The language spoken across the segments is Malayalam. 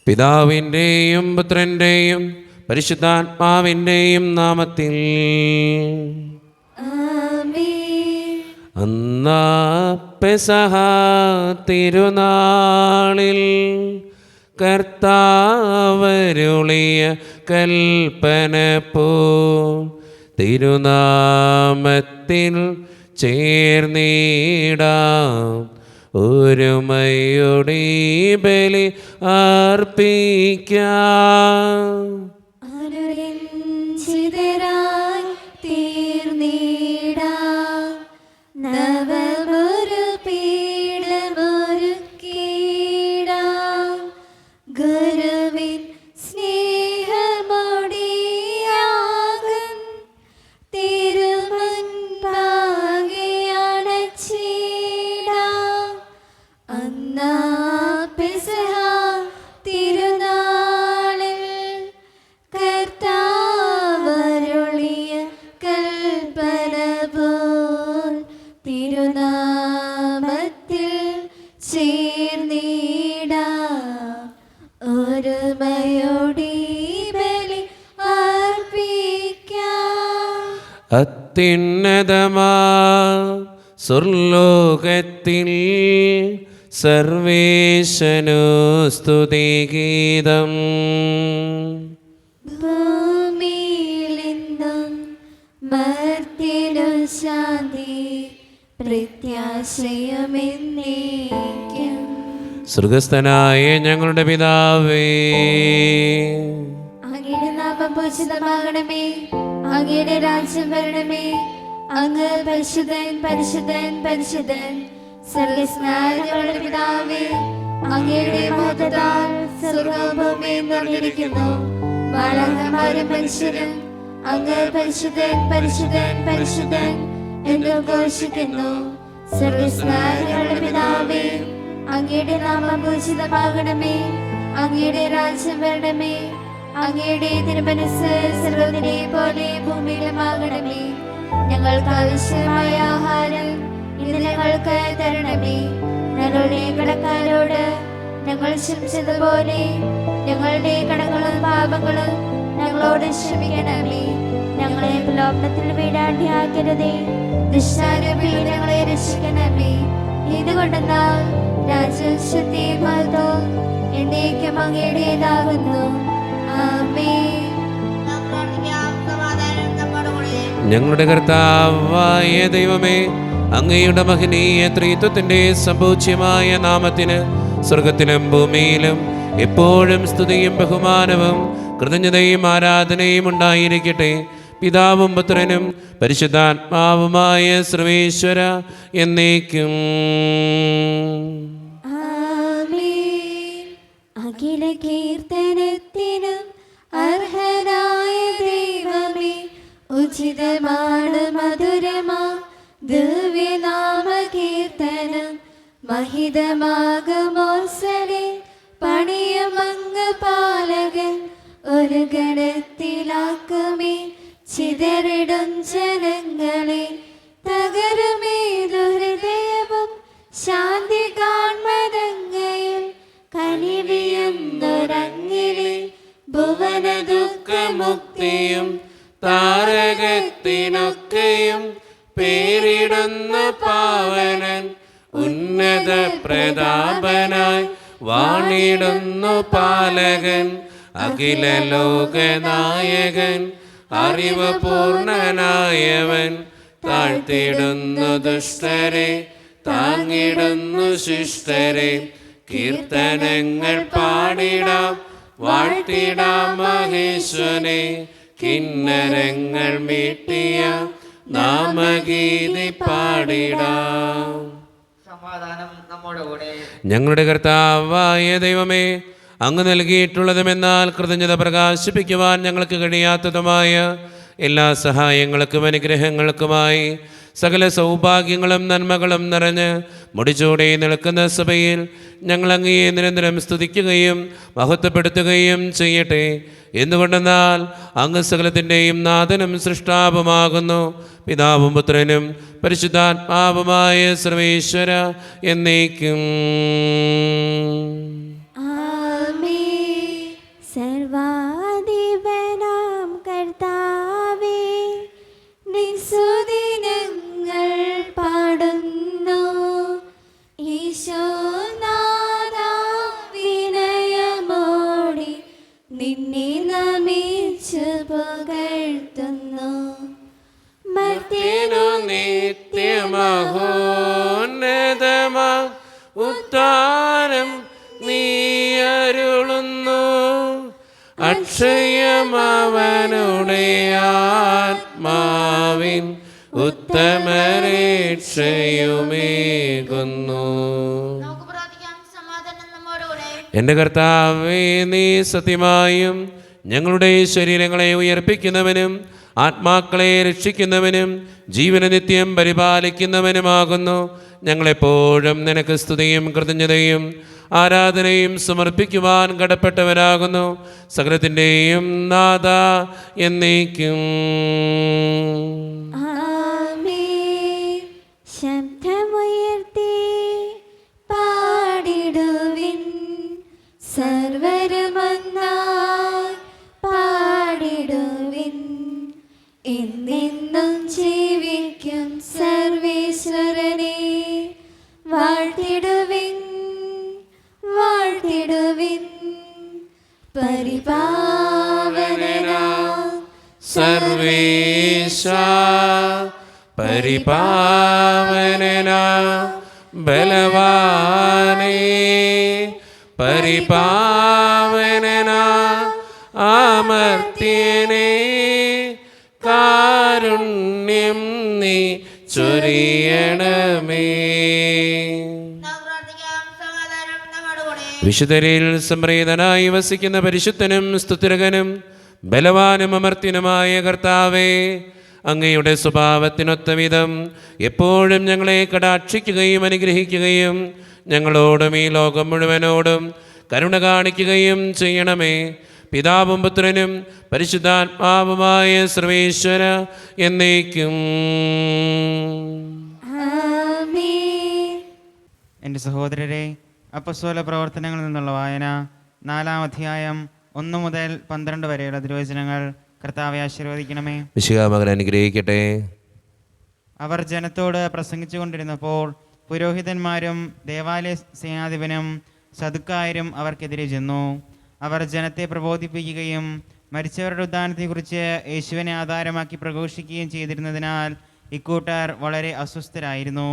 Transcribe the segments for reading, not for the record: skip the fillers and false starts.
പിതാവിൻ്റെയും പുത്രൻ്റെയും പരിശുദ്ധാത്മാവിൻ്റെയും നാമത്തിൽ. അന്നാ പെസഹ തിരുനാളിൽ കർത്താവരുളിയ കൽപ്പന പോ തിരുനാമത്തിൽ ചേർന്നിടാം ഒരുമയോടെ ബലി അർപ്പിക്കാം. അനുരഞ്ജിതരായി തീർന്നിടാം നവമൊരു പീഠമൊരുക്കിടാം ഗുരുവിൻ സ്നേഹമൊടിയാകും തിരുമുൻപാകെ അണച്ചിടാം. അന്നാ പെസഹ തിരുനാളിൽ കർത്താവരുളിയ കൽപ്പന പോൽ തിരുനാമത്തിൽ ചേർന്നിടാം ഒരുമയോടെ ബലി അർപ്പിക്കാം. അത്യുന്നതമാ സ്വർലോകത്തിൽ സർവേശനു സ്തുതിഗീതം. ഭൂമിയിലെന്നും മർത്യനു ശാന്തി പ്രത്യാശയമെന്നേക്കും. സ്വർഗസ്ഥനായ ഞങ്ങളുടെ പിതാവേ, അങ്ങയുടെ നാമം പൂജിതമാകണമേ, അങ്ങയുടെ രാജ്യം വരണമേ, അങ്ങ് പരിശുദ്ധൻ പരിശുദ്ധൻ പരിശുദ്ധൻ. സ്വർഗ്ഗസ്ഥനായ ഞങ്ങളുടെ പിതാവേ, അങ്ങയുടെ മഹത്വത്താൽ സ്വർഗ്ഗവും ഭൂമിയും നിറഞ്ഞിരിക്കുന്നു. മാലാഖമാരും മനുഷ്യരും അങ്ങ് പരിശുദ്ധൻ പരിശുദ്ധൻ പരിശുദ്ധൻ എന്ന് ഘോഷിക്കുന്നു. സ്വർഗ്ഗസ്ഥനായ ഞങ്ങളുടെ പിതാവേ, അങ്ങയുടെ നാമം പൂജിതമാകണമേ, അങ്ങയുടെ രാജ്യം വരണമേ, അങ്ങയുടെ തിരുമനസ്സ് സ്വർഗ്ഗത്തിലെ പോലെ ഭൂമിയിലുമാകണമേ. ഞങ്ങൾക്ക് ആവശ്യമായ ആഹാരം ഇന്ന് ഞങ്ങൾക്ക് തരണമേ. ഞങ്ങളുടെ കടക്കാരോട് ഞങ്ങൾ ക്ഷമിച്ചതുപോലെ ഞങ്ങളുടെ കടങ്ങളും പാപങ്ങളും ഞങ്ങളോട് ക്ഷമിക്കണമേ. ഞങ്ങളെ പ്രലോഭനത്തിൽ വീഴാണ്ടിയാക്കരുതേ, ദുഷ്ടാരൂപിയിൽ ഞങ്ങളെ രക്ഷിക്കണമേ. ഇതുകൊണ്ടെന്നാൽ രാജ്യം ശക്തിയും മഹത്വവും എന്നേക്കും അങ്ങയുടേതാകുന്നു. ആമേൻ. ഞങ്ങളുടെ കർത്താവായ ദൈവമേ, അങ്ങയുടെ മഹനീയ ത്രിത്വത്തിൻ്റെ സമ്പൂജ്യമായ നാമത്തിന് സ്വർഗത്തിലും ഭൂമിയിലും എപ്പോഴും സ്തുതിയും ബഹുമാനവും കൃതജ്ഞതയും ആരാധനയും ഉണ്ടായിരിക്കട്ടെ. പിതാവും പുത്രനും പരിശുദ്ധാത്മാവുമായ സർവേശ്വര എന്നേക്കും. ആമേൻ. അഖില കീർത്തനത്തിനും അർഹനായ ദൈവമേ, ഉചിതമാണ് മധുരമാ ദിവ്യനാമ കീർത്തനം. മഹിതമാകുമോത്സലെ പണിയമങ്ങ് പാലകൻ ഒരു ഗണത്തിലാക്കുമേ ചിതറിടും ജനങ്ങളെ. തകരുമേതു ഹൃദയവും ശാന്തി കാൺമതങ്ങയിൽ കനിവിയെന്നൊരങ്ങിലെ ഭുവന ദുഃഖമുക്തിയും താരകത്തിനൊക്കെയും പേരിടുന്ന പാവനൻ ഉന്നത പ്രതാപനായി വാണിടുന്നു പാലകൻ. അഖില ലോകനായകൻ അറിവ് പൂർണ്ണനായവൻ താഴ്ത്തിടുന്നു ദുഷ്ടരെ താങ്ങിടുന്നു ശിഷ്ടരെ. കീർത്തനങ്ങൾ പാടിടാം വാഴ്ത്തിടാം മഹേശ്വനെ. കിന്നരങ്ങൾ മീട്ടിയ നാമഗീതി പാടിടാം. സമാധാനം നമ്മോടുകൂടെ. ഞങ്ങളുടെ കർത്താവായ ദൈവമേ, അങ്ങ് നൽകിയിട്ടുള്ളതുമെന്നാൽ കൃതജ്ഞത പ്രകാശിപ്പിക്കുവാൻ ഞങ്ങൾക്ക് കഴിയാത്തതുമായ എല്ലാ സഹായങ്ങൾക്കും അനുഗ്രഹങ്ങൾക്കുമായി സകല സൗഭാഗ്യങ്ങളും നന്മകളും നിറഞ്ഞ് മുടിച്ചൂടെ നിൽക്കുന്ന സഭയിൽ ഞങ്ങൾ അങ്ങയെ നിരന്തരം സ്തുതിക്കുകയും മഹത്വപ്പെടുത്തുകയും ചെയ്യട്ടെ. എന്തുകൊണ്ടെന്നാൽ അങ്ങ് സകലത്തിൻ്റെയും നാഥനും സൃഷ്ടാവുമാകുന്നു. പിതാവും പുത്രനും പരിശുദ്ധാത്മാവുമായ സർവേശ്വര എന്നേക്കും. ആമേൻ. അരുളുന്നു. അക്ഷയമവനുടെ ആത്മാവിൻ ഉത്തമരക്ഷയുമേകുന്നു. നമുക്ക് പ്രാർത്ഥിക്കാം. സമാധാനം നമ്മോടുകൂടെ. എൻ്റെ കർത്താവേ, നീ സത്യമായും ഞങ്ങളുടെ ശരീരങ്ങളെ ഉയർപ്പിക്കുന്നവനും ആത്മാക്കളെ രക്ഷിക്കുന്നവനും ജീവനെ നിത്യം പരിപാലിക്കുന്നവനുമാകുന്നു. ഞങ്ങളെപ്പോഴും നിനക്ക് സ്തുതിയും കൃതജ്ഞതയും ആരാധനയും സമർപ്പിക്കുവാൻ കടപ്പെട്ടവരാകുന്നു. സകലത്തിൻ്റെയും നാഥ എന്നേക്കും. ആമേൻ. ശബ്ദമുയർത്തി പാടിടുവിൻ, സർവരുമൊന്നായി പാടിടുവിൻ. എന്നെന്നും ജീവിക്കും സർവേശ്വരനെ വാഴ്ത്തിടുവിൻ, വാഴ്ത്തിടുവിൻ. പരിപാവനനാം സർവേശ പരിപാവനനാ ബലവാനേ, പരിപാവനനാ അമർത്യനേ, കാരുണ്യം നീ ചൊരിയണമേ. വിശുദ്ധരിൽ സംപ്രീതനായി വസിക്കുന്ന പരിശുദ്ധനും സ്തുതിരകനും ബലവാനും അമർത്യനുമായ കർത്താവേ, അങ്ങയുടെ സ്വഭാവത്തിനൊത്ത വിധം എപ്പോഴും ഞങ്ങളെ കടാക്ഷിക്കുകയും അനുഗ്രഹിക്കുകയും ഞങ്ങളോടും ഈ ലോകം മുഴുവനോടും കരുണ കാണിക്കുകയും ചെയ്യണമേ. പിതാവും പുത്രനും പരിശുദ്ധാത്മാവുമായ സർവേശ്വര എന്നേക്കും. എൻ്റെ സഹോദരരെ, അപ്പസ്തോല പ്രവർത്തനങ്ങളിൽ നിന്നുള്ള വായന 4-ാം അധ്യായം 1 മുതൽ 12 വരെയുള്ള തിരുവചനങ്ങൾ കർത്താവെ ആശീർവദിക്കണമേ. വിശുദ്ധമകൻ അനുഗ്രഹിക്കട്ടെ. അവർ ജനത്തോട് പ്രസംഗിച്ചു കൊണ്ടിരുന്നപ്പോൾ പുരോഹിതന്മാരും ദേവാലയ സേനാധിപനും സദുക്കായരും അവർക്കെതിരെ ചെന്നു. അവർ ജനത്തെ പ്രബോധിപ്പിക്കുകയും മരിച്ചവരുടെ ഉദ്ധാനത്തെക്കുറിച്ച് യേശുവിനെ ആധാരമാക്കി പ്രഘോഷിക്കുകയും ചെയ്തിരുന്നതിനാൽ ഇക്കൂട്ടർ വളരെ അസ്വസ്ഥരായിരുന്നു.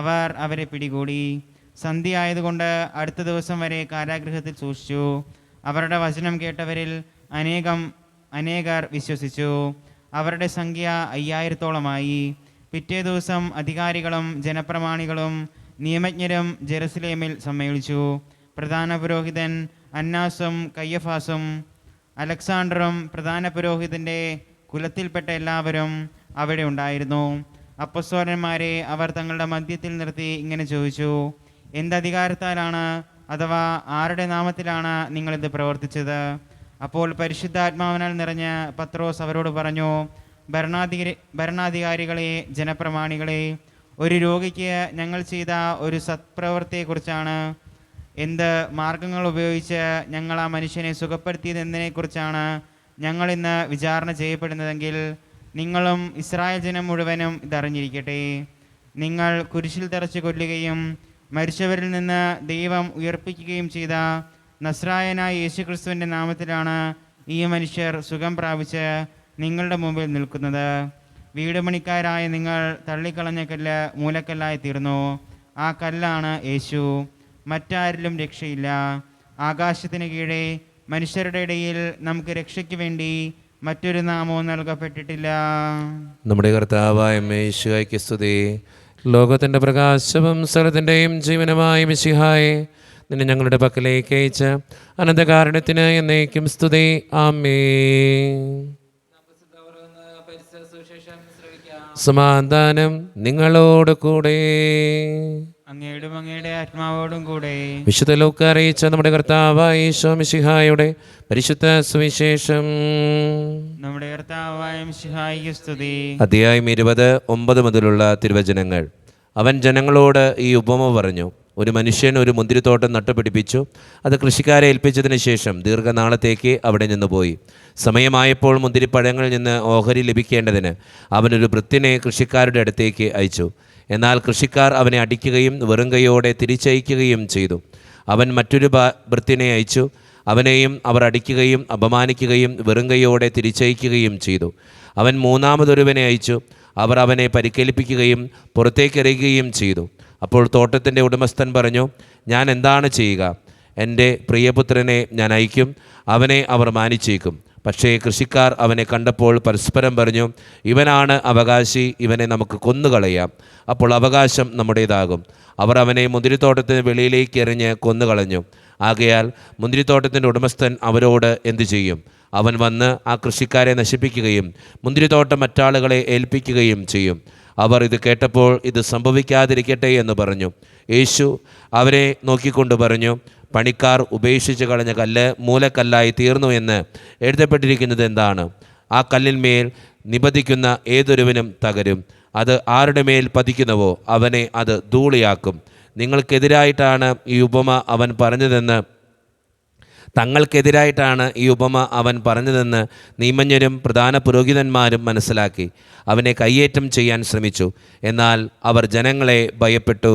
അവർ അവരെ പിടികൂടി. സന്ധ്യ ആയതുകൊണ്ട് അടുത്ത ദിവസം വരെ കാരാഗൃഹത്തിൽ സൂക്ഷിച്ചു. അവരുടെ വചനം കേട്ടവരിൽ അനേകർ വിശ്വസിച്ചു. അവരുടെ സംഖ്യ 5000-ഓളമായി. പിറ്റേ ദിവസം അധികാരികളും ജനപ്രമാണികളും നിയമജ്ഞരും ജെറുസലേമിൽ സമ്മേളിച്ചു. പ്രധാന പുരോഹിതൻ അന്നാസും കയ്യഫാസും അലക്സാണ്ടറും പ്രധാന പുരോഹിതൻ്റെ കുലത്തിൽപ്പെട്ട എല്ലാവരും അവിടെ ഉണ്ടായിരുന്നു. അപ്പസ്തോലന്മാരെ അവർ തങ്ങളുടെ മധ്യത്തിൽ നിർത്തി ഇങ്ങനെ ചോദിച്ചു: എന്തധികാരത്താലാണ് അഥവാ ആരുടെ നാമത്തിലാണ് നിങ്ങളിത് പ്രവർത്തിച്ചത്? അപ്പോൾ പരിശുദ്ധാത്മാവിനാൽ നിറഞ്ഞ പത്രോസ് അവരോട് പറഞ്ഞു: ഭരണാധികാരികളെ, ജനപ്രമാണികളെ, ഒരു രോഗിക്ക് ഞങ്ങൾ ചെയ്ത ഒരു സത്പ്രവൃത്തിയെക്കുറിച്ചാണ്, എന്ത് മാർഗങ്ങൾ ഉപയോഗിച്ച് ഞങ്ങൾ ആ മനുഷ്യനെ സുഖപ്പെടുത്തിയതെന്നതിനെക്കുറിച്ചാണ് ഞങ്ങളിന്ന് വിചാരണ ചെയ്യപ്പെടുന്നതെങ്കിൽ നിങ്ങളും ഇസ്രായേൽ ജനം മുഴുവനും ഇതറിഞ്ഞിരിക്കട്ടെ. നിങ്ങൾ കുരിശിൽ തറച്ച് കൊല്ലുകയും മരിച്ചവരിൽ നിന്ന് ദൈവം ഉയർപ്പിക്കുകയും ചെയ്ത നസ്രായനായ യേശുക്രിസ്തുവിൻ്റെ നാമത്തിലാണ് ഈ മനുഷ്യർ സുഖം പ്രാപിച്ച് നിങ്ങളുടെ മുമ്പിൽ നിൽക്കുന്നത്. വീട് പണിക്കാരായ നിങ്ങൾ തള്ളിക്കളഞ്ഞ കല്ല് മൂലക്കല്ലായി തീർന്നു. ആ കല്ലാണ് യേശു. മറ്റാരിലും രക്ഷയില്ല. ആകാശത്തിന് കീഴെ മനുഷ്യരുടെ ഇടയിൽ നമുക്ക് രക്ഷയ്ക്ക് വേണ്ടി മറ്റൊരു നാമവും നൽകപ്പെട്ടിട്ടില്ല. നമ്മുടെ കർത്താവായ യേശുവയ്ക്ക് സ്തുതി. ലോകത്തിൻ്റെ പ്രകാശവും സ്ഥലത്തിൻ്റെയും ജീവനുമായ മിശിഹായെ, നിന്നെ ഞങ്ങളുടെ പക്കലേക്ക് അയച്ച അനന്തകാരണത്തിന് എന്നേക്കും സ്തുതി. ആമേൻ. സമാധാനം നിങ്ങളോട് കൂടെ. അങ്ങയോടും അങ്ങയുടെ ആത്മാവോടും കൂടെ. വിശുദ്ധ ലൂക്കാ അറിയിച്ച നമ്മുടെ കർത്താവായ ഈശോ മിശിഹായുടെ പരിശുദ്ധ സുവിശേഷം. നമ്മുടെ കർത്താവായ മിശിഹായിക്ക് സ്തുതി. അധ്യായം 20:9 മുതലുള്ള തിരുവചനങ്ങൾ. അവൻ ജനങ്ങളോട് ഈ ഉപമ പറഞ്ഞു: ഒരു മനുഷ്യൻ ഒരു മുന്തിരിത്തോട്ടം നട്ടുപിടിപ്പിച്ചു. അത് കൃഷിക്കാരെ ഏൽപ്പിച്ചതിന് ശേഷം ദീർഘനാളത്തേക്ക് അവിടെ നിന്ന് പോയി. സമയമായപ്പോൾ മുന്തിരിപ്പഴങ്ങളിൽ നിന്ന് ഓഹരി ലഭിക്കേണ്ടതിന് അവനൊരു ഭൃത്യനെ കൃഷിക്കാരുടെ അടുത്തേക്ക് അയച്ചു. എന്നാൽ കൃഷിക്കാർ അവനെ അടിക്കുകയും വെറും കൈയോടെ തിരിച്ചയക്കുകയും ചെയ്തു. അവൻ മറ്റൊരു ഭൃത്യനെ അയച്ചു. അവനെയും അവർ അടിക്കുകയും അപമാനിക്കുകയും വെറും കൈയോടെ തിരിച്ചയക്കുകയും ചെയ്തു. അവൻ മൂന്നാമതൊരുവനെ അയച്ചു. അവർ അവനെ പരിക്കേൽപ്പിക്കുകയും പുറത്തേക്കെറിയുകയും ചെയ്തു. അപ്പോൾ തോട്ടത്തിൻ്റെ ഉടമസ്ഥൻ പറഞ്ഞു: ഞാൻ എന്താണ് ചെയ്യുക? എൻ്റെ പ്രിയപുത്രനെ ഞാൻ അയക്കും, അവനെ അവർ മാനിച്ചേക്കും. പക്ഷേ കൃഷിക്കാർ അവനെ കണ്ടപ്പോൾ പരസ്പരം പറഞ്ഞു, ഇവനാണ് അവകാശി, ഇവനെ നമുക്ക് കൊന്നുകളയാം, അപ്പോൾ അവകാശം നമ്മുടേതാകും. അവർ അവനെ മുന്തിരിത്തോട്ടത്തിന് വെളിയിലേക്ക് എറിഞ്ഞ് കൊന്നുകളഞ്ഞു. ആകയാൽ മുന്തിരിത്തോട്ടത്തിൻ്റെ ഉടമസ്ഥൻ അവരോട് എന്തു ചെയ്യും? അവൻ വന്ന് ആ കൃഷിക്കാരെ നശിപ്പിക്കുകയും മുന്തിരിത്തോട്ടം മറ്റാളുകളെ ഏൽപ്പിക്കുകയും ചെയ്യും. അവർ ഇത് കേട്ടപ്പോൾ ഇത് സംഭവിക്കാതിരിക്കട്ടെ എന്ന് പറഞ്ഞു. യേശു അവരെ നോക്കിക്കൊണ്ട് പറഞ്ഞു, പണിക്കാർ ഉപേക്ഷിച്ച് കളഞ്ഞ കല്ല് മൂലക്കല്ലായി തീർന്നു എന്ന് എഴുതപ്പെട്ടിരിക്കുന്നത് എന്താണ്? ആ കല്ലിന്മേൽ നിബദിക്കുന്ന ഏതൊരുവനും തകരും. അത് ആരുടെ മേൽ പതിക്കുന്നുവോ അവനെ അത് ധൂളിയാക്കും. തങ്ങൾക്കെതിരായിട്ടാണ് ഈ ഉപമ അവൻ പറഞ്ഞതെന്ന് നിയമജ്ഞരും പ്രധാന പുരോഹിതന്മാരും മനസ്സിലാക്കി അവനെ കയ്യേറ്റം ചെയ്യാൻ ശ്രമിച്ചു. എന്നാൽ അവർ ജനങ്ങളെ ഭയപ്പെട്ടു.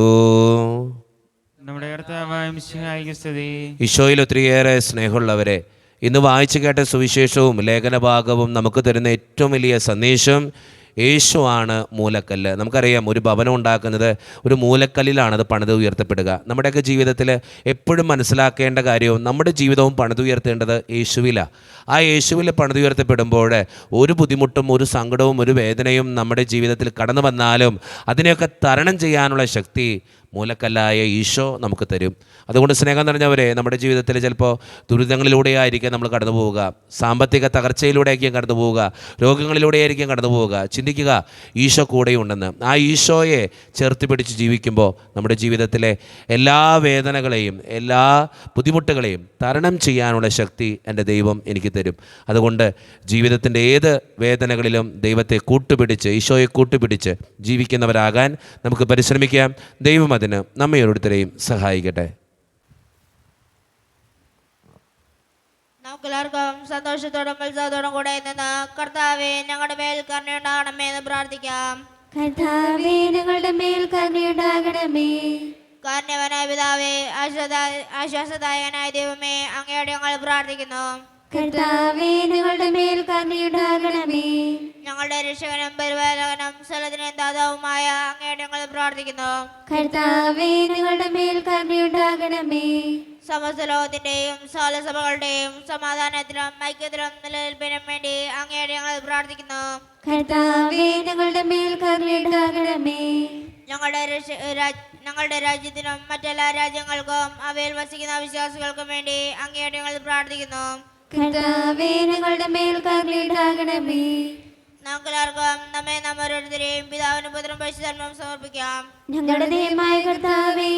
നമ്മുടെ കർത്താവായ മിശിഹായിക്ക് സ്തുതി. ഈശോയിൽ ഒത്തിരിയേറെ സ്നേഹമുള്ളവരെ, ഇന്ന് വായിച്ചു കേട്ട സുവിശേഷവും ലേഖനഭാഗവും നമുക്ക് തരുന്ന ഏറ്റവും വലിയ സന്ദേശം യേശുവാണ് മൂലക്കല്ല്. നമുക്കറിയാം, ഒരു ഭവനം ഉണ്ടാക്കുന്നത് ഒരു മൂലക്കല്ലിലാണ് അത് പണിത് ഉയർത്തപ്പെടുക. നമ്മുടെയൊക്കെ ജീവിതത്തിൽ എപ്പോഴും മനസ്സിലാക്കേണ്ട കാര്യവും നമ്മുടെ ജീവിതവും പണിതുയർത്തേണ്ടത് യേശുവിലാണ്. ആ യേശുവിൽ പണിതുയർത്തപ്പെടുമ്പോൾ ഒരു ബുദ്ധിമുട്ടും ഒരു സങ്കടവും ഒരു വേദനയും നമ്മുടെ ജീവിതത്തിൽ കടന്നു വന്നാലും അതിനെയൊക്കെ തരണം ചെയ്യാനുള്ള ശക്തി മൂലക്കല്ലായ ഈശോ നമുക്ക് തരും. അതുകൊണ്ട് സ്നേഹം നിറഞ്ഞവരെ, നമ്മുടെ ജീവിതത്തിൽ ചിലപ്പോൾ ദുരിതങ്ങളിലൂടെയായിരിക്കും നമ്മൾ കടന്നു പോവുക, സാമ്പത്തിക തകർച്ചയിലൂടെയായിരിക്കും കടന്നു പോവുക, രോഗങ്ങളിലൂടെയായിരിക്കും കടന്നു പോവുക. ചിന്തിക്കുക, ഈശോ കൂടെയുണ്ടെന്ന്. ആ ഈശോയെ ചേർത്ത് പിടിച്ച് ജീവിക്കുമ്പോൾ നമ്മുടെ ജീവിതത്തിലെ എല്ലാ വേദനകളെയും എല്ലാ ബുദ്ധിമുട്ടുകളെയും തരണം ചെയ്യാനുള്ള ശക്തി എൻ്റെ ദൈവം എനിക്ക് തരും. അതുകൊണ്ട് ജീവിതത്തിൻ്റെ ഏത് വേദനകളിലും ദൈവത്തെ കൂട്ടുപിടിച്ച്, ഈശോയെ കൂട്ടുപിടിച്ച് ജീവിക്കുന്നവരാകാൻ നമുക്ക് പരിശ്രമിക്കാം. ദൈവം അതിന് നമ്മെ ഓരോരുത്തരെയും സഹായിക്കട്ടെ. നമുക്കെല്ലാവർക്കും സന്തോഷത്തോടും ഉത്സാഹത്തോടും കൂടെ നിന്ന് കർത്താവേ ഞങ്ങളുടെ മേൽ കരുണയുണ്ടാകണമേ എന്ന് പ്രാർത്ഥിക്കാം. കർത്താവേ ഞങ്ങളുടെ മേൽ കരുണയുണ്ടാകണമേ. കാരുണ്യവാനായ പിതാവേ, ആശ്വാസദായകനായ ദൈവമേ, അങ്ങയോട് ഞങ്ങൾ പ്രാർത്ഥിക്കുന്നു. കർത്താവേ ഞങ്ങളുടെ മേൽ കരുണയുണ്ടാകണമേ. ഞങ്ങളുടെ രക്ഷകനും പരിപാലകനും സകലത്തിനും ദാതാവുമായ അങ്ങയോട് ഞങ്ങൾ പ്രാർത്ഥിക്കുന്നു. കർത്താവേ ഞങ്ങളുടെ മേൽ കരുണയുണ്ടാകണമേ. സമസ്ത ലോകത്തിന്റെയും സകല സഭകളുടെയും സമാധാനത്തിലും ഐക്യത്തിലും നിലനിൽപ്പിനും വേണ്ടി അങ്ങയോട് ഞങ്ങൾ പ്രാർത്ഥിക്കുന്നു. കർത്താവേ ഞങ്ങളുടെ മേൽ കരുണയുണ്ടാകണമേ. ഞങ്ങളുടെ രാജ്യത്തിനും മറ്റെല്ലാ രാജ്യങ്ങൾക്കും അവയിൽ വസിക്കുന്ന വിശ്വാസികൾക്കും വേണ്ടി അങ്ങയോട് ഞങ്ങൾ പ്രാർത്ഥിക്കുന്നു. കർത്താവേ ഞങ്ങളുടെ മേൽ കരുണയുണ്ടാകണമേ. നമുക്കെല്ലാവർക്കും നമ്മെ നാം ഓരോരുത്തരെയും പിതാവിനും പുത്രനും പരിശുദ്ധാത്മാവും സമർപ്പിക്കാം. ഞങ്ങളുടെ ദൈവമായ കർത്താവേ,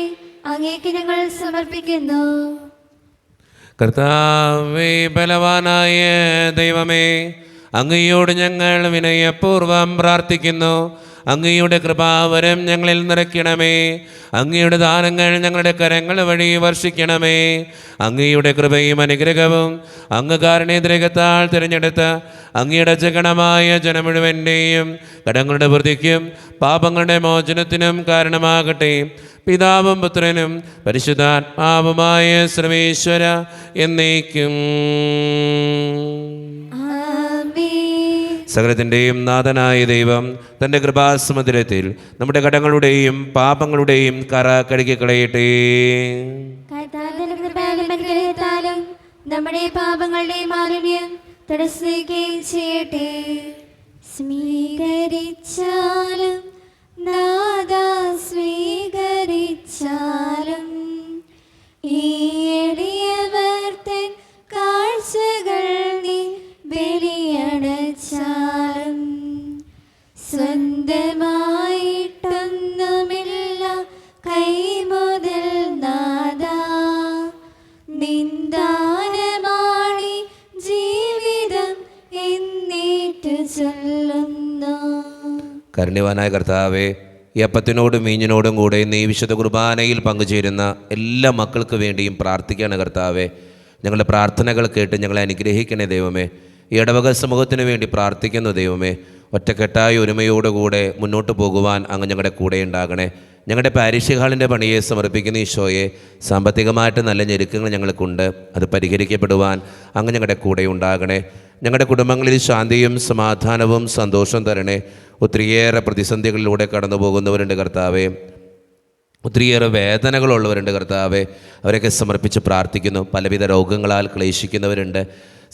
അങ്ങേക്ക് ഞങ്ങൾ സമർപ്പിക്കുന്നു. കർത്താവേ, ബലവാനായ ദൈവമേ, അങ്ങയോട് ഞങ്ങൾ വിനയപൂർവ്വം പ്രാർത്ഥിക്കുന്നു. അങ്ങയുടെ കൃപാവരം ഞങ്ങളിൽ നിറയ്ക്കണമേ. അങ്ങയുടെ ദാനങ്ങൾ ഞങ്ങളുടെ കരങ്ങൾ വഴി വർഷിക്കണമേ. അങ്ങയുടെ കൃപയും അനുഗ്രഹവും അങ്ങ് കാരുണ്യദ്രേകത്താൽ തിരഞ്ഞെടുത്ത അങ്ങയുടെ ജഗണമായ ജനം മുഴുവൻ്റെയും കടങ്ങളുടെ വൃദ്ധിക്കും പാപങ്ങളുടെ മോചനത്തിനും കാരണമാകട്ടെ. പിതാവും പുത്രനും പരിശുദ്ധാത്മാവുമായ സർവേശ്വര എന്നേക്കും. സകലത്തിൻ്റെയും നാഥനായ ദൈവം തൻ്റെ കൃപാസമുദ്രത്തിൽ നമ്മുടെ കടങ്ങളുടെയും പാപങ്ങളുടെയും കറ കഴുകിക്കളയട്ടെ. അനുഗ്രഹത്താലും നമ്മുടെ പാപങ്ങളുടെ മാലിന്യം തുടക്കുകയും ചെയ്യട്ടെ. സ്വീകരിച്ചാലും നാദാ സ്വീകരിച്ചാലും ഈ എളിയവർത്തൻ കാഴ്ചകൾ നീ ബലിയടച്ചാലും സ്വന്തമായിട്ടൊന്നുമില്ല കൈമുതൽ നാദാ നിന്ദാനമാണി ജീവിതം എന്നേറ്റു ചൊല്ലുന്നു. കാരുണ്യവാനായ കർത്താവേ, ഈ അപ്പത്തിനോടും വീഞ്ഞിനോടും കൂടെ നീ വിശുദ്ധ കുർബാനയിൽ പങ്കുചേരുന്ന എല്ലാ മക്കൾക്ക് വേണ്ടിയും പ്രാർത്ഥിക്കുകയാണ് കർത്താവേ. ഞങ്ങളുടെ പ്രാർത്ഥനകൾ കേട്ട് ഞങ്ങളെ അനുഗ്രഹിക്കണേ ദൈവമേ. ഈ ഇടവക സമൂഹത്തിന് വേണ്ടി പ്രാർത്ഥിക്കുന്നു ദൈവമേ. ഒറ്റക്കെട്ടായ ഒരുമയോടുകൂടെ മുന്നോട്ട് പോകുവാൻ അങ്ങ് ഞങ്ങളുടെ കൂടെ ഉണ്ടാകണേ. ഞങ്ങളുടെ പാരിഷ് ഹാളിൻ്റെ പണിയെ സമർപ്പിക്കുന്ന ഈശോയെ, സാമ്പത്തികമായിട്ട് നല്ല ഞെരുക്കങ്ങൾ ഞങ്ങൾക്കുണ്ട്, അത് പരിഹരിക്കപ്പെടുവാൻ അങ്ങ് ഞങ്ങളുടെ കൂടെ ഉണ്ടാകണേ. ഞങ്ങളുടെ കുടുംബങ്ങളിൽ ശാന്തിയും സമാധാനവും സന്തോഷം തരണേ. ഒത്തിരിയേറെ പ്രതിസന്ധികളിലൂടെ കടന്നു പോകുന്നവരുണ്ട് കർത്താവേ. ഒത്തിരിയേറെ വേദനകളുള്ളവരുണ്ട് കർത്താവെ, അവരൊക്കെ സമർപ്പിച്ച് പ്രാർത്ഥിക്കുന്നു. പലവിധ രോഗങ്ങളാൽ ക്ലേശിക്കുന്നവരുണ്ട്,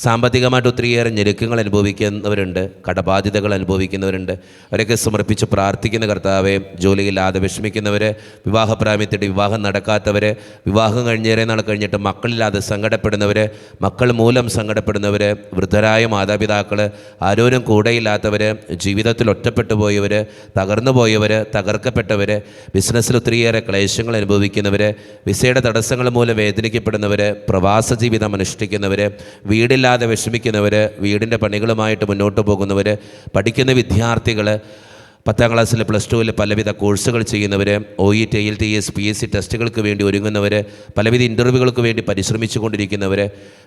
സാമ്പത്തികമായിട്ട് ഒത്തിരിയേറെ ഞെരുക്കങ്ങൾ അനുഭവിക്കുന്നവരുണ്ട്, കടബാധ്യതകൾ അനുഭവിക്കുന്നവരുണ്ട്. അവരൊക്കെ സമർപ്പിച്ച് പ്രാർത്ഥിക്കുന്ന കർത്താവെ, ജോലിയില്ലാതെ വിഷമിക്കുന്നവർ, വിവാഹപ്രായമെത്തിയിട്ട് വിവാഹം നടക്കാത്തവർ, വിവാഹം കഴിഞ്ഞേറെ നാൾ കഴിഞ്ഞിട്ട് മക്കളില്ലാതെ സങ്കടപ്പെടുന്നവർ, മക്കൾ മൂലം സങ്കടപ്പെടുന്നവർ, വൃദ്ധരായ മാതാപിതാക്കൾ, ആരോരും കൂടെയില്ലാത്തവർ, ജീവിതത്തിൽ ഒറ്റപ്പെട്ടു പോയവർ, തകർന്നു പോയവർ, തകർക്കപ്പെട്ടവർ, ബിസിനസ്സിൽ ഒത്തിരിയേറെ ക്ലേശങ്ങൾ അനുഭവിക്കുന്നവർ, വിസയുടെ തടസ്സങ്ങൾ മൂലം വേദനിക്കപ്പെടുന്നവർ, പ്രവാസ ജീവിതം അനുഷ്ഠിക്കുന്നവർ, വീടില്ലാതെ വിഷമിക്കുന്നവർ, വീടിൻ്റെ പണികളുമായിട്ട് മുന്നോട്ട് പോകുന്നവർ, പഠിക്കുന്ന വിദ്യാർത്ഥികൾ, 10ാം ക്ലാസ്സിൽ +2 പലവിധ കോഴ്സുകൾ ചെയ്യുന്നവർ, OET, IELTS, PSC ടെസ്റ്റുകൾക്ക് വേണ്ടി ഒരുങ്ങുന്നവർ, പലവിധ ഇൻ്റർവ്യൂകൾക്ക് വേണ്ടി പരിശ്രമിച്ചു കൊണ്ടിരിക്കുന്നവർ,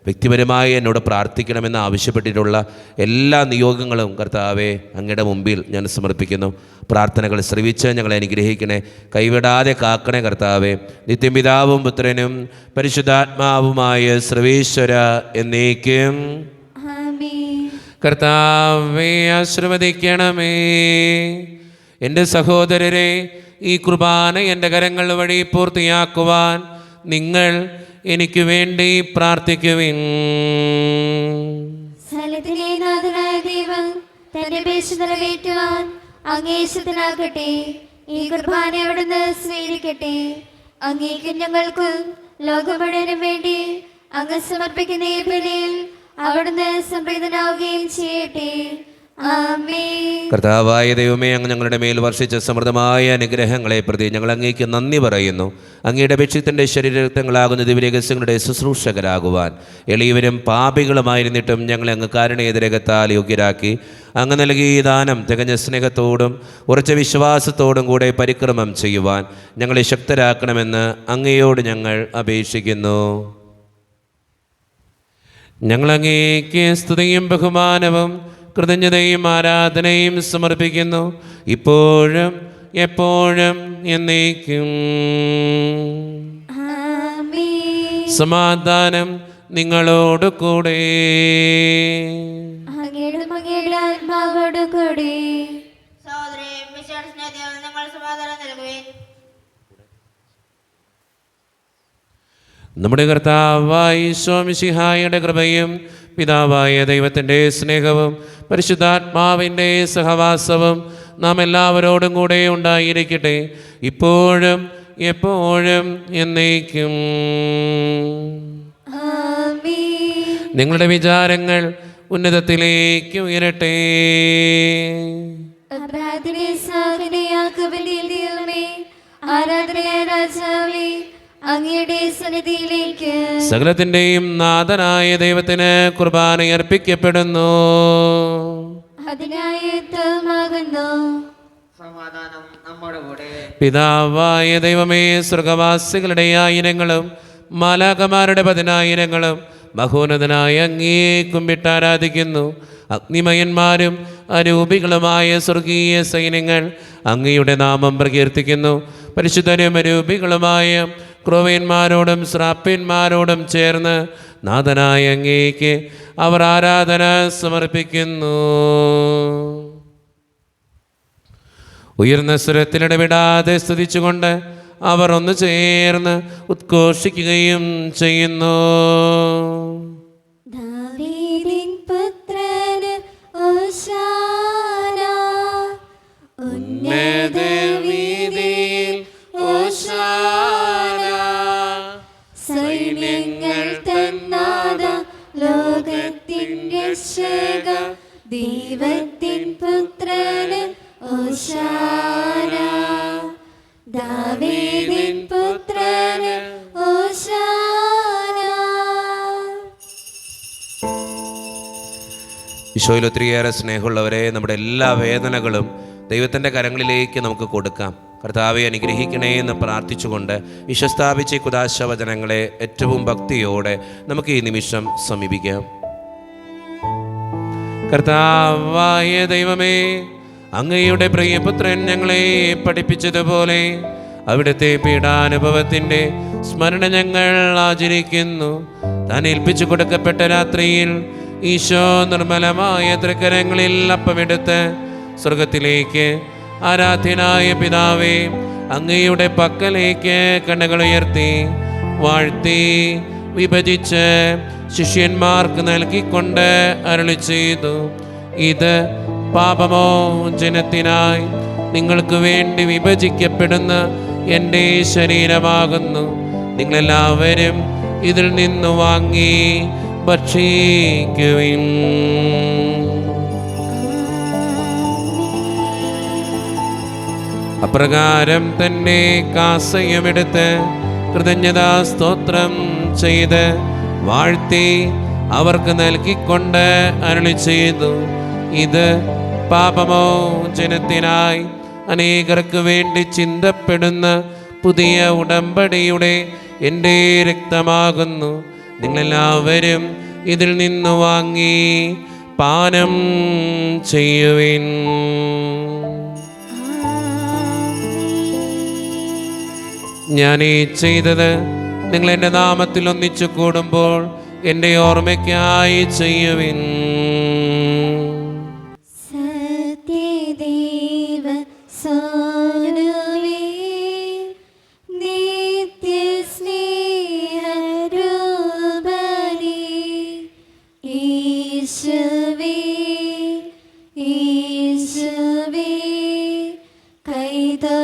വ്യക്തിപരമായി എന്നോട് പ്രാർത്ഥിക്കണമെന്ന് ആവശ്യപ്പെട്ടിട്ടുള്ള എല്ലാ നിയോഗങ്ങളും കർത്താവെ അങ്ങയുടെ മുമ്പിൽ ഞാൻ സമർപ്പിക്കുന്നു. പ്രാർത്ഥനകൾ ശ്രവിച്ച് ഞങ്ങളെ അനുഗ്രഹിക്കണേ, കൈവിടാതെ കാക്കണേ കർത്താവെ. നിത്യപിതാവും പുത്രനും പരിശുദ്ധാത്മാവുമായ സർവേശ്വര എന്നേക്കും. കർത്താവേ ആശീർവദിക്കണമേ. എൻ്റെ സഹോദരരെ, ഈ കുർബാന എൻ്റെ കരങ്ങൾ വഴി പൂർത്തിയാക്കുവാൻ നിങ്ങൾ എനിക്ക് വേണ്ടി പ്രാർത്ഥിക്കുവിൻ. സ്ഥലത്തിലെ നാഥനായ ദൈവം തന്റെ പേശ നിറവേറ്റുവാൻ അങ്ങേശത്തിനാകട്ടെ. ഈ കുർബാന അവിടുന്ന് സ്വീകരിക്കട്ടെ. അങ്ങേക്കും ഞങ്ങൾക്കും ലോകം മുഴുവനും വേണ്ടി അങ്ങ് സമർപ്പിക്കുന്ന ഈ ബലിയിൽ അവിടുന്ന് സംപ്രീതനാവുകയും ചെയ്യട്ടെ. ആമേൻ. കർത്താവായ ദൈവമേ, അങ്ങ് ഞങ്ങളുടെ മേൽ വർഷിച്ച സമൃദ്ധമായ അനുഗ്രഹങ്ങളെ പ്രതി ഞങ്ങൾ അങ്ങേക്ക് നന്ദി പറയുന്നു. അങ്ങയുടെ അപേക്ഷിതൻ്റെ ശരീരരക്തങ്ങളാകുന്ന ദിവ്യരഹസ്യങ്ങളുടെ ശുശ്രൂഷകരാകുവാൻ എളിയവരും പാപികളുമായിരുന്നിട്ടും ഞങ്ങളെ അങ്ങ് കാരുണ്യരകത്താൽ യോഗ്യരാക്കി. അങ്ങ് നൽകിയ ഈ ദാനം തികഞ്ഞ സ്നേഹത്തോടും ഉറച്ച വിശ്വാസത്തോടും കൂടെ പരിക്രമം ചെയ്യുവാൻ ഞങ്ങളെ ശക്തരാക്കണമെന്ന് അങ്ങയോട് ഞങ്ങൾ അപേക്ഷിക്കുന്നു. ഞങ്ങളങ്ങേക്ക് സ്തുതിയും ബഹുമാനവും കൃതജ്ഞതയും ആരാധനയും സമർപ്പിക്കുന്നു, ഇപ്പോഴും എപ്പോഴും എന്നേക്കും. സമാധാനം നിങ്ങളോട് കൂടെ. സഹോദരേ, വിശ്വാസസ്നേഹത്തിൽ നിങ്ങൾ സമാധാനം നൽകുവിൻ. നമ്മുടെ കർത്താവായ ഈശോ മിശിഹായുടെ കൃപയും പിതാവായ ദൈവത്തിൻ്റെ സ്നേഹവും പരിശുദ്ധാത്മാവിൻ്റെ സഹവാസവും നാം എല്ലാവരോടും കൂടെ ഉണ്ടായിരിക്കട്ടെ, ഇപ്പോഴും എപ്പോഴും എന്നേക്കും. നിങ്ങളുടെ വിചാരങ്ങൾ ഉന്നതത്തിലേക്ക് ഉയരട്ടെ. സകലത്തിൻ്റെയും നാഥനായ ദൈവത്തിന് കുർബാന അർപ്പിക്കപ്പെടുന്നു. സമാധാനം നമ്മുടെ കൂടെ. പിതാവായ ദൈവമേ, സ്വർഗവാസികളുടെ ആയിരങ്ങളും മാലാഖമാരുടെ 10,000ങ്ങളും മഹോന്നതനായ അങ്ങേ കുമ്പിട്ട് ആരാധിക്കുന്നു. അഗ്നിമയന്മാരും അരൂപികളുമായ സ്വർഗീയ സൈന്യങ്ങൾ അങ്ങയുടെ നാമം പ്രകീർത്തിക്കുന്നു. പരിശുദ്ധരും അരൂപികളുമായ ക്രോവ്യന്മാരോടും ശ്രാപ്യന്മാരോടും ചേർന്ന് നാഥനായ അങ്ങേക്ക് അവർ ആരാധന സമർപ്പിക്കുന്നു. ഉയർന്ന സ്വരത്തിലിടപെടാതെ സ്തുതിച്ചുകൊണ്ട് അവർ ഒന്ന് ചേർന്ന് ഉദ്ഘോഷിക്കുകയും ചെയ്യുന്നു. ദാവീദിൻ പുത്രന് ഹോശാന, ഉന്നത വീതിയിൽ ഹോശാന. സൈന്യങ്ങൾ തന്നാഥ, ലോകത്തിൻ രക്ഷക, ദൈവത്തിൻ പുത്രന് ഹോശാന. ദാവീദിൻ പുത്രന് ഹോശാന. ഈശോയിൽ ഒത്തിരിയേറെ സ്നേഹമുള്ളവരെ, നമ്മുടെ എല്ലാ വേദനകളും ദൈവത്തിൻ്റെ കരങ്ങളിലേക്ക് നമുക്ക് കൊടുക്കാം. കർത്താവെ അനുഗ്രഹിക്കണേ എന്ന് പ്രാർത്ഥിച്ചുകൊണ്ട് വിശ്വസ്ഥാപിച്ച കുദാശവചനങ്ങളെ ഏറ്റവും ഭക്തിയോടെ നമുക്ക് ഈ നിമിഷം സമീപിക്കാം. കർത്താവായ ദൈവമേ, അങ്ങയുടെ പ്രിയപുത്രൻ ഞങ്ങളെ പഠിപ്പിച്ചതുപോലെ അവിടുത്തെ പീഡാനുഭവത്തിൻ്റെ സ്മരണ ഞങ്ങൾ ആചരിക്കുന്നു. താൻ ഏൽപ്പിച്ചു കൊടുക്കപ്പെട്ട രാത്രിയിൽ ഈശോ നിർമ്മലമായ തൃക്കരങ്ങളിൽ അപ്പമെടുത്ത് സ്വർഗത്തിലേക്ക് ആരാധ്യനായ പിതാവേ അങ്ങയുടെ പക്കലേക്ക് കണ്ണുകൾ ഉയർത്തി വാഴ്ത്തി വിഭജിച്ച് ശിഷ്യന്മാർക്ക് നൽകിക്കൊണ്ട് അരുളി ചെയ്തു, ഇത് പാപമോചനത്തിനായി നിങ്ങൾക്ക് വേണ്ടി വിഭജിക്കപ്പെടുന്ന എൻ്റെ ശരീരമാകുന്നു. നിങ്ങളെല്ലാവരും ഇതിൽ നിന്ന് വാങ്ങി ഭക്ഷിക്കുവിൻ. അപ്രകാരം തന്നെ കാസയുമെടുത്ത് കൃതജ്ഞതാ സ്തോത്രം ചെയ്ത് വാഴ്ത്തി അവർക്ക് നൽകിക്കൊണ്ട് അരുളി ചെയ്തു, ഇത് പാപമോചനത്തിനായി അനേകർക്ക് വേണ്ടി ചിന്തപ്പെടുന്ന പുതിയ ഉടമ്പടിയുടെ എൻ്റെ രക്തമാകുന്നു. നിങ്ങളെല്ലാവരും ഇതിൽ നിന്ന് വാങ്ങി പാനം ചെയ്യുവിൻ. ഞാൻ ഈ ചെയ്തത് നിങ്ങൾ എൻ്റെ നാമത്തിൽ ഒന്നിച്ചു കൂടുമ്പോൾ എൻ്റെ ഓർമ്മയ്ക്കായി ചെയ്യുവിൻ. സത്യദേവ സോനുവേ നിത്യസ്നേഹരൂപനേ ഈശോവേ ഈശോവേ കൈതൊഴുന്നേരങ്ങേ.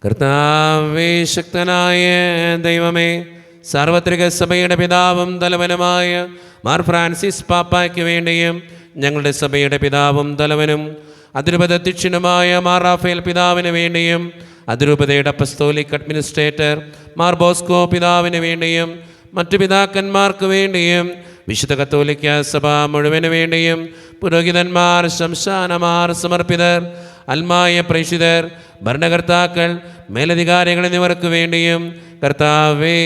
കർത്താവേ, ശക്തനായ ദൈവമേ, സാർവത്രിക സഭയുടെ പിതാവും തലവനുമായ മാർ ഫ്രാൻസിസ് പാപ്പായ്ക്ക് വേണ്ടിയും ഞങ്ങളുടെ സഭയുടെ പിതാവും തലവനും അതിരൂപതധ്യക്ഷനുമായ മാർ റാഫേൽ പിതാവിന് വേണ്ടിയും അതിരൂപതയുടെ അപ്പസ്തോലിക് അഡ്മിനിസ്ട്രേറ്റർ മാർ ബോസ്കോ പിതാവിന് വേണ്ടിയും മറ്റു പിതാക്കന്മാർക്ക് വേണ്ടിയും വിശുദ്ധ കത്തോലിക്ക സഭ മുഴുവന് വേണ്ടിയും പുരോഹിതന്മാർ, ശംശാനമാർ, സമർപ്പിതർ, അൽമായ പ്രേക്ഷിതർ, ഭരണകർത്താക്കൾ, മേലധികാരികൾ എന്നിവർക്ക് വേണ്ടിയും കർത്താവേ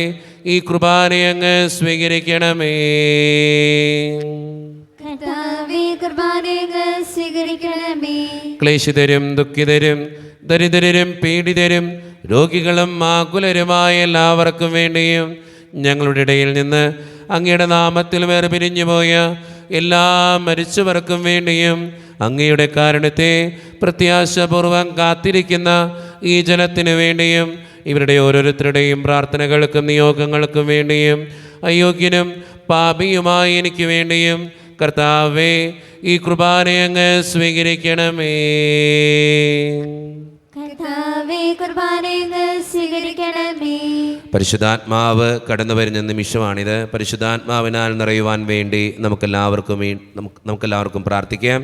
ഈ കുർബാനയെ അങ്ങ് സ്വീകരിക്കണമേ. കർത്താവേ, കുർബാനയെ സ്വീകരിക്കണമേ. ക്ലേശിതരും ദുഃഖിതരും ദരിദ്രരും പീഡിതരും രോഗികളും ആകുലരുമായ എല്ലാവർക്കും വേണ്ടിയും ഞങ്ങളുടെ ഇടയിൽ നിന്ന് അങ്ങയുടെ നാമത്തിൽ വേർപിരിഞ്ഞു പോയ എല്ലാ മരിച്ചവർക്കും വേണ്ടിയും അങ്ങയുടെ കാരുണ്യത്തെ പ്രത്യാശപൂർവം കാത്തിരിക്കുന്ന ഈ ജനത്തിനു വേണ്ടിയും ഇവരുടെ ഓരോരുത്തരുടെയും പ്രാർത്ഥനകൾക്കും നിയോഗങ്ങൾക്കും വേണ്ടിയും അയോഗ്യനും പാപിയുമായി എനിക്ക് വേണ്ടിയും കർത്താവേ ഈ കുർബാനയെ അങ്ങ് സ്വീകരിക്കണമേ. കർത്താവേ, കുർബാനയെ സ്വീകരിക്കണമേ. പരിശുദ്ധാത്മാവ് കടന്നു വരുന്ന നിമിഷമാണിത്. പരിശുദ്ധാത്മാവിനാൽ നിറയുവാൻ വേണ്ടി നമുക്കെല്ലാവർക്കും പ്രാർത്ഥിക്കാം.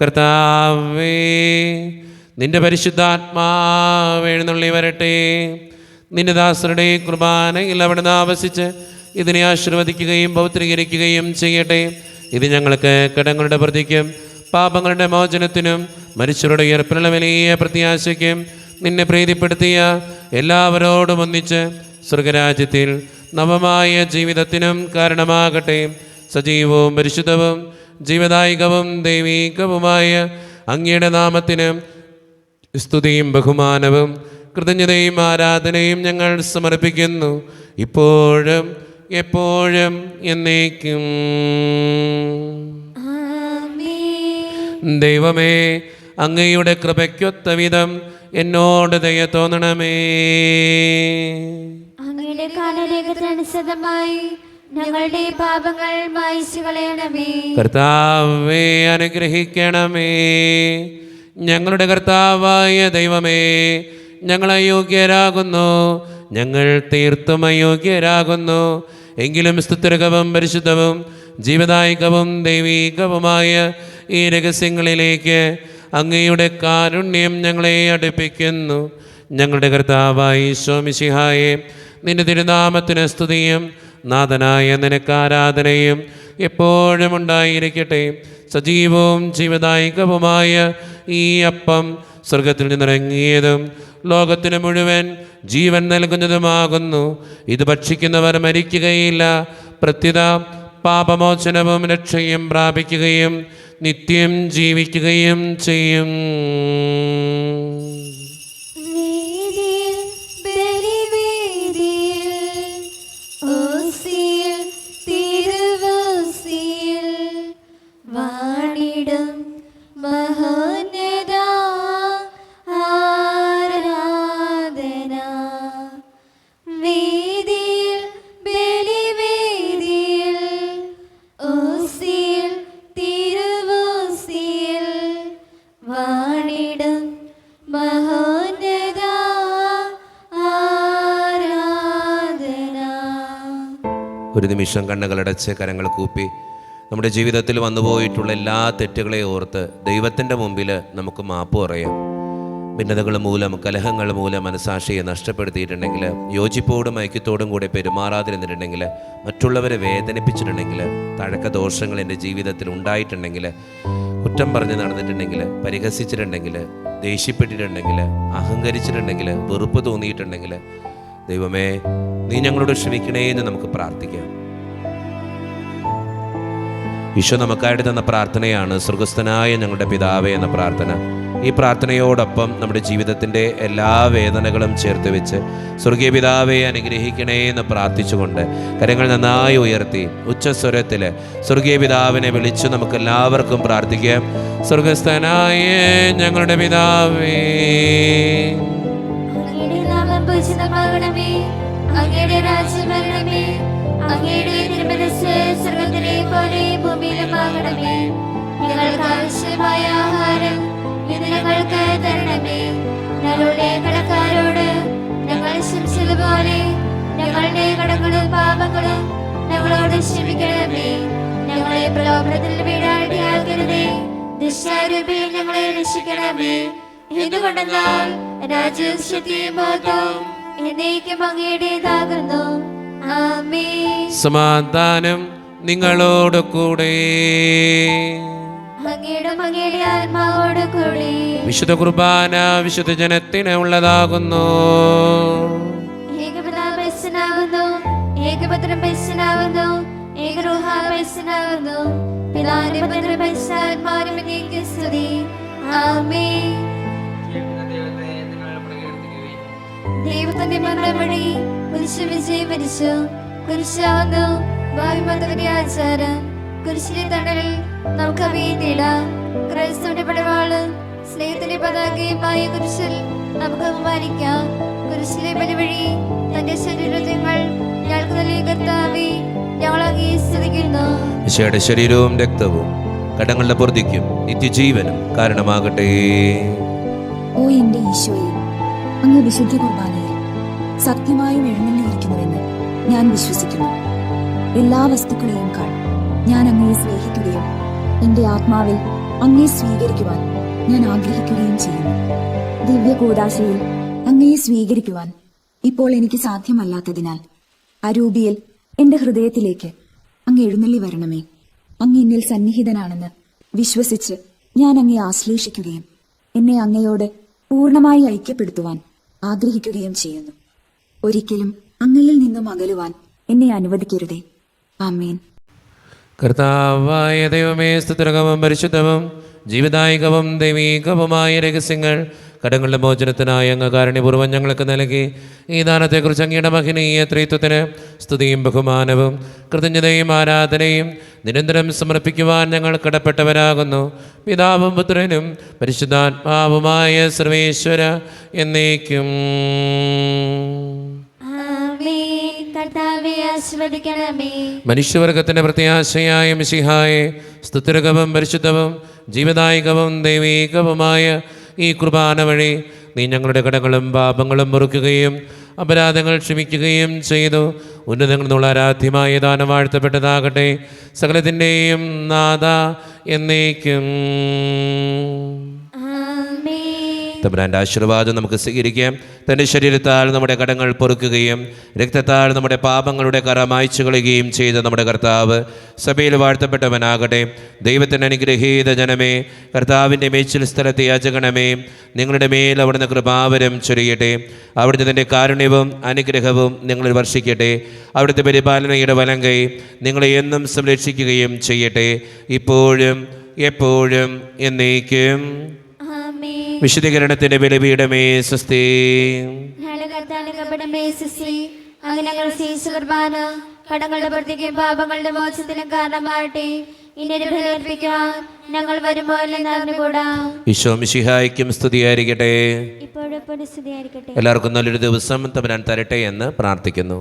കർത്താവേ, നിന്റെ പരിശുദ്ധാത്മാവ് എഴുന്നള്ളി വരട്ടെ. നിന്റെ ദാസരുടെ കുർബാനയിൽ അവിടുന്ന് ആവസിച്ച് ഇതിനെ ആശീർവദിക്കുകയും പൗത്രീകരിക്കുകയും ചെയ്യട്ടെ. ഇത് ഞങ്ങൾക്ക് കടങ്ങളുടെ പ്രതിക്കും പാപങ്ങളുടെ മോചനത്തിനും മരിച്ചവരുടെ ഉയർപ്പിനുള്ള വലിയ പ്രത്യാശയ്ക്കും നിന്നെ പ്രീതിപ്പെടുത്തിയ എല്ലാവരോടും ഒന്നിച്ച് സ്വർഗരാജ്യത്തിൽ നവമായ ജീവിതത്തിനും കാരണമാകട്ടെ. സജീവവും പരിശുദ്ധവും ജീവദായികവും ദൈവീകവുമായ അങ്ങയുടെ നാമത്തിന് സ്തുതിയും ബഹുമാനവും കൃതജ്ഞതയും ആരാധനയും ഞങ്ങൾ സമർപ്പിക്കുന്നു, ഇപ്പോഴും എപ്പോഴും എന്നേക്കും. ദൈവമേ, അങ്ങയുടെ കൃപയ്ക്കൊത്ത വിധം എന്നോട് ദയ തോന്നണമേ. അങ്ങയുടെ കാലരേഖത്തിനനുസൃതമായി ഞങ്ങളുടെ പാപങ്ങൾ മായ്ച്ചു കളയണമേ. കർത്താവേ, അനുഗ്രഹിക്കണമേ. ഞങ്ങളുടെ കർത്താവായ ദൈവമേ, ഞങ്ങൾ അയോഗ്യരാകുന്നു, ഞങ്ങൾ തീർത്തും അയോഗ്യരാകുന്നു. എങ്കിലും സ്തുത്യർഹവും പരിശുദ്ധവും ജീവദായകവും ദൈവീകവുമായ ഈ രഹസ്യങ്ങളിലേക്ക് അങ്ങയുടെ കാരുണ്യം ഞങ്ങളെ അടുപ്പിക്കുന്നു. ഞങ്ങളുടെ കർത്താവായ ഈശോ മിശിഹായെ, നിന്റെ തിരുനാമത്തിന് സ്തുതിയും നാഥനായ നിനക്ക് ആരാധനയും എപ്പോഴും ഉണ്ടായിരിക്കട്ടെ. സജീവവും ജീവദായകവുമായ ഈ അപ്പം സ്വർഗത്തിൽ നിന്നിറങ്ങിയതും ലോകത്തിന് മുഴുവൻ ജീവൻ നൽകുന്നതുമാകുന്നു. ഇത് ഭക്ഷിക്കുന്നവർ മരിക്കുകയില്ല, പ്രത്യുത പാപമോചനവും രക്ഷയും പ്രാപിക്കുകയും നിത്യം ജീവിക്കുകയും ചെയ്യും. വാണിടും മഹോന്നത ഒരു നിമിഷം കണ്ണുകളടച്ച് കരങ്ങൾ കൂപ്പി നമ്മുടെ ജീവിതത്തിൽ വന്നുപോയിട്ടുള്ള എല്ലാ തെറ്റുകളെ ഓർത്ത് ദൈവത്തിൻ്റെ മുമ്പിൽ നമുക്ക് മാപ്പ് പറയാം. ഭിന്നതകൾ മൂലം, കലഹങ്ങൾ മൂലം മനസാക്ഷിയെ നഷ്ടപ്പെടുത്തിയിട്ടുണ്ടെങ്കിൽ, യോജിപ്പോടും ഐക്യത്തോടും കൂടെ പെരുമാറാതിരുന്നിട്ടുണ്ടെങ്കിൽ, മറ്റുള്ളവരെ വേദനിപ്പിച്ചിട്ടുണ്ടെങ്കിൽ, തഴക്ക ദോഷങ്ങൾ എൻ്റെ ജീവിതത്തിൽ ഉണ്ടായിട്ടുണ്ടെങ്കിൽ, കുറ്റം പറഞ്ഞ് നടന്നിട്ടുണ്ടെങ്കിൽ, പരിഹസിച്ചിട്ടുണ്ടെങ്കിൽ, ദേഷ്യപ്പെട്ടിട്ടുണ്ടെങ്കിൽ, അഹങ്കരിച്ചിട്ടുണ്ടെങ്കിൽ, വെറുപ്പ് തോന്നിയിട്ടുണ്ടെങ്കിൽ, ദൈവമേ നീ ഞങ്ങളോട് ക്ഷമിക്കണേ എന്ന് നമുക്ക് പ്രാർത്ഥിക്കാം. ഈശോ നമുക്കായിട്ട് തന്ന പ്രാർത്ഥനയാണ് സ്വർഗസ്ഥനായ ഞങ്ങളുടെ പിതാവേ എന്ന പ്രാർത്ഥന. ഈ പ്രാർത്ഥനയോടൊപ്പം നമ്മുടെ ജീവിതത്തിൻ്റെ എല്ലാ വേദനകളും ചേർത്ത് വെച്ച് സ്വർഗീയ പിതാവെ അനുഗ്രഹിക്കണേ എന്ന് പ്രാർത്ഥിച്ചുകൊണ്ട് കരങ്ങൾ നന്നായി ഉയർത്തി ഉച്ചസ്വരത്തിൽ സ്വർഗീയ പിതാവിനെ വിളിച്ചു നമുക്ക് എല്ലാവർക്കും പ്രാർത്ഥിക്കാം. സ്വർഗസ്ഥനായ ഞങ്ങളുടെ പിതാവേ, അങ്ങയുടെ നാമം പൂജിതമാകണമേ, അങ്ങയുടെ രാജ്യം വരണമേ, അങ്ങയുടെ തിരുമനസ്സ് സ്വർഗ്ഗത്തിലെ പോലെ ഭൂമിയിലുമാകണമേ. ഞങ്ങൾക്ക് ആവശ്യമായ ആഹാരം ഇന്ന് ഞങ്ങൾക്ക് തരണമേ. ഞങ്ങളുടെ കടക്കാരോട് ഞങ്ങൾ ക്ഷമിച്ചതുപോലെ ഞങ്ങളുടെ കടങ്ങളും പാപങ്ങളും ഞങ്ങളോട് ക്ഷമിക്കണമേ. ഞങ്ങളെ പ്രലോഭനത്തിൽ വീഴാടിയാക്കരുതേ, ദുഷ്ടാരൂപിയിൽ ഞങ്ങളെ രക്ഷിക്കണമേ. എന്തുകൊണ്ടെന്നാൽ രാജ്യവും ശക്തിയും മഹത്വവും എന്നേക്കും അങ്ങയുടേതാകുന്നു. ആമേൻ. സമാധാനം നിങ്ങളോട് കൂടെ. അങ്ങയുടെ ആത്മാവോട് കൂടി. വിശുദ്ധ കുർബാന വിശുദ്ധ ജനത്തിന് ഉള്ളതാകുന്നു. ഏകപിതാപരിശുദ്ധനാകുന്നു, ഏകപുത്രൻ പരിശുദ്ധനാകുന്നു, ഏകരൂഹാപരിശുദ്ധനാകുന്നു. പിതാവിനും പുത്രനും പരിശുദ്ധാത്മാവിനും എന്നേക്കും സ്തുതി. ആമേൻ. ദൈവത്തെ നിങ്ങൾ പ്രകീർത്തിക്കുവിൻ. ദൈവത്തിന്റെ മരണം വഴി കുരിശ് വിജയം വരിച്ചു. കുരിശാകുന്നു ഭാവിമതയുടെ ആചാരം. കുരിശിന്റെ തണലിൽ നമുക്ക് അവയെ നേടാം. ക്രൈസ്തവന്റെ പടവാള് സ്നേഹത്തിന്റെ പതാകയുമായ കുരിശിൽ നമുക്ക് അപമാനിക്കാം. കുരിശിലെ ബലി വഴി തന്റെ ശരീരങ്ങൾ ഞങ്ങൾക്ക് നൽകിയ കർത്താവേ, ഞങ്ങൾ അങ്ങയെ സ്തുതിക്കുന്നു. ഈശോയുടെ ശരീരവും രക്തവും കടങ്ങളുടെ പൊറുതിക്കും നിത്യജീവനും കാരണമാകട്ടെ. ഓ എന്റെ ഈശോയെ, അങ്ങ് വിശുദ്ധ കുർബാനയിൽ സത്യമായും എഴുന്നള്ളിയിരിക്കുന്നുവെന്ന് ഞാൻ വിശ്വസിക്കുന്നു. എല്ലാ വസ്തുക്കളെയും ഞാൻ അങ്ങയെ സ്നേഹിക്കുകയും എന്റെ ആത്മാവിൽ അങ്ങയെ സ്വീകരിക്കുവാൻ ഞാൻ ആഗ്രഹിക്കുകയും ചെയ്യുന്നു. ദിവ്യ കൂദാശയിൽ അങ്ങയെ സ്വീകരിക്കുവാൻ ഇപ്പോൾ എനിക്ക് സാധ്യമല്ലാത്തതിനാൽ അരൂപിയിൽ എന്റെ ഹൃദയത്തിലേക്ക് അങ്ങ് എഴുന്നള്ളി വരണമേ. അങ്ങ് എന്നിൽ സന്നിഹിതനാണെന്ന് വിശ്വസിച്ച് ഞാൻ അങ്ങയെ ആശ്ലേഷിക്കുകയും എന്നെ അങ്ങയോട് പൂർണ്ണമായി ഐക്യപ്പെടുത്തുവാൻ ആഗ്രഹിക്കുകയും ചെയ്യുന്നു. ഒരിക്കലും അങ്ങയിൽ നിന്നും അകലുവാൻ എന്നെ അനുവദിക്കരുതേ. ആമേൻ. കർത്താവായ ദൈവമേ, സ്തുതിർഹവും പരിശുദ്ധവും ജീവദായകവും ദൈവീകവുമായ രഹസ്യങ്ങൾ കടങ്ങളുടെ മോചനത്തിനായി അങ്ങ് കാരുണ്യപൂർവ്വം ഞങ്ങൾക്ക് നൽകി. ഈ ദാനത്തെക്കുറിച്ച് അങ്ങയുടെ മഹനീയ ത്രിത്വത്തിന് സ്തുതിയും ബഹുമാനവും കൃതജ്ഞതയും ആരാധനയും നിരന്തരം സമർപ്പിക്കുവാൻ ഞങ്ങൾ കടപ്പെട്ടവരാകുന്നു. പിതാവും പുത്രനും പരിശുദ്ധാത്മാവുമായ സർവേശ്വര എന്നേക്കും. കർത്താവേ ആശീർവദിക്കണമേ. മനുഷ്യവർഗത്തിന്റെ പ്രത്യാശയായ മിശിഹായെ, സ്തുതിർഹവും പരിശുദ്ധവും ജീവദായകവും ദൈവീകവുമായ ഈ കുർബാന വഴി നീ ഞങ്ങളുടെ കടങ്ങളും പാപങ്ങളും മുറുക്കുകയും അപരാധങ്ങൾ ക്ഷമിക്കുകയും ചെയ്തു. ഉന്നതങ്ങളിൽ നിന്നുള്ള ആരാധ്യമായ ദാനം വാഴ്ത്തപ്പെട്ടതാകട്ടെ. സകലത്തിൻ്റെയും നാഥ എന്നേക്കും. തമ്പുരാൻ്റെ ആശീർവാദം നമുക്ക് സ്വീകരിക്കാം. തൻ്റെ ശരീരത്താൽ നമ്മുടെ കടങ്ങൾ പൊറുക്കുകയും രക്തത്താൽ നമ്മുടെ പാപങ്ങളുടെ കറ മായ്ച്ചു കളയുകയും ചെയ്ത നമ്മുടെ കർത്താവ് സഭയിൽ വാഴ്ത്തപ്പെട്ടവനാകട്ടെ. ദൈവത്തിൻ്റെ അനുഗ്രഹീത ജനമേ, കർത്താവിൻ്റെ മേച്ചിൽ സ്ഥലത്തെ യാചകണമേ, നിങ്ങളുടെ മേൽ അവിടുന്ന് കൃപാവരം ചൊരിയട്ടെ. അവിടുന്ന് തൻ്റെ കാരുണ്യവും അനുഗ്രഹവും നിങ്ങളിൽ വർഷിക്കട്ടെ. അവിടുത്തെ പരിപാലനയുടെ വലങ്കൈ നിങ്ങളെ എന്നും സംരക്ഷിക്കുകയും ചെയ്യട്ടെ, ഇപ്പോഴും എപ്പോഴും എന്നേക്കും. വിശുദ്ധീകരണത്തിന്റെ ബലിപീഠമേ സ്വസ്തി. കുർബാന കടങ്ങളുടെ പ്രവൃത്തിക്കും പാപങ്ങളുടെ മോചനത്തിനും കാരണമാകട്ടെ. ഇനി ബലിയർപ്പിക്കാൻ ഞങ്ങൾ വരുമോ എന്ന് അറിഞ്ഞുകൂടാം. ഈശോ മിശിഹായ്ക്കും സ്തുതിയായിരിക്കട്ടെ. ഇപ്പോഴും സ്തുതിയായിരിക്കട്ടെ. എല്ലാവർക്കും നല്ലൊരു ദിവസം തമ്പുരാൻ തരട്ടെ എന്ന് പ്രാർത്ഥിക്കുന്നു.